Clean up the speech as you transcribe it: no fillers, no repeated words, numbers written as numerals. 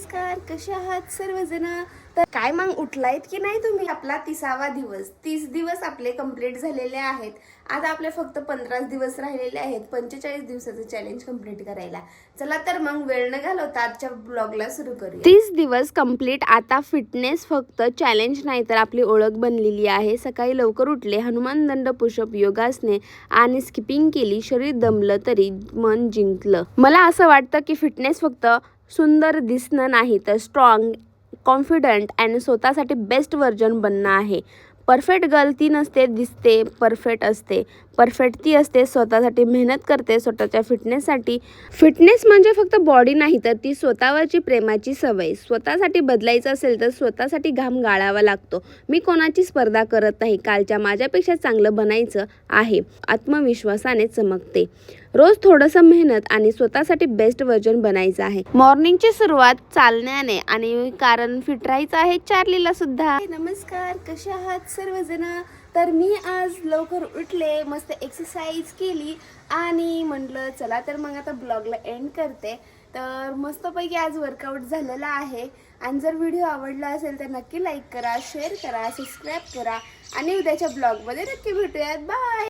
नमस्कार, कसे आहात सर्वजण? तर काय मग उठलायत की नाही तुम्ही? आपला 30वा दिवस, 30 दिवस आपले कंप्लीट झालेले आहेत. आता आपले फक्त 15 दिवस राहिलेले आहेत 45 दिवसाचं चॅलेंज कंप्लीट करायला. चला तर मग वेळ न घालवता आजच्या ब्लॉगला सुरू करूया. 30 दिवस कंप्लीट. आता फिटनेस फक्त चॅलेंज नाही तर आपली ओळख बनलेली आहे. सकाळी लवकर उठले, हनुमान दंड, पुशअप, योगासने आणि स्किपिंग केली. शरीर दमलं तरी मन जिंकलं. मला असं वाटतं की फिटनेस फक्त सुंदर दिसणं नाही तर स्ट्रॉंग, कॉन्फिडंट आणि स्वतःसाठी बेस्ट व्हर्जन बनणं आहे. परफेक्ट गर्ल ती नसते दिसते परफेक्ट असते. परफेक्ट ती असते स्वतःसाठी मेहनत करते, स्वतःच्या फिटनेससाठी. फिटनेस म्हणजे फक्त बॉडी नाही तर ती स्वतःवरची प्रेमाची सवय. स्वतःसाठी बदलायचं असेल तर स्वतःसाठी घाम गाळावा लागतो. मी कोणाची स्पर्धा करत नाही, कालच्या माझ्यापेक्षा चांगलं बनायचं आहे. आत्मविश्वासाने चमकते. रोज थोडंसं मेहनत आणि स्वतःसाठी बेस्ट व्हर्जन बनायचं आहे. मॉर्निंगची सुरुवात चालण्याने आणि कारण फिट राहायचं आहे चार्लीला सुद्धा. नमस्कार, कसे आहात सर्वजण? तर मी आज लवकर उठले, मस्त एक्सरसाइज केली आणि म्हटलं चला तर मग आता ब्लॉगला एंड करते. तर मस्तपैकी आज वर्कआउट झालेला आहे. आणि जर व्हिडिओ आवडला असेल तर नक्की लाईक करा, शेअर करा, सबस्क्राईब करा आणि उद्याच्या ब्लॉगमध्ये नक्की भेटूयात. बाय.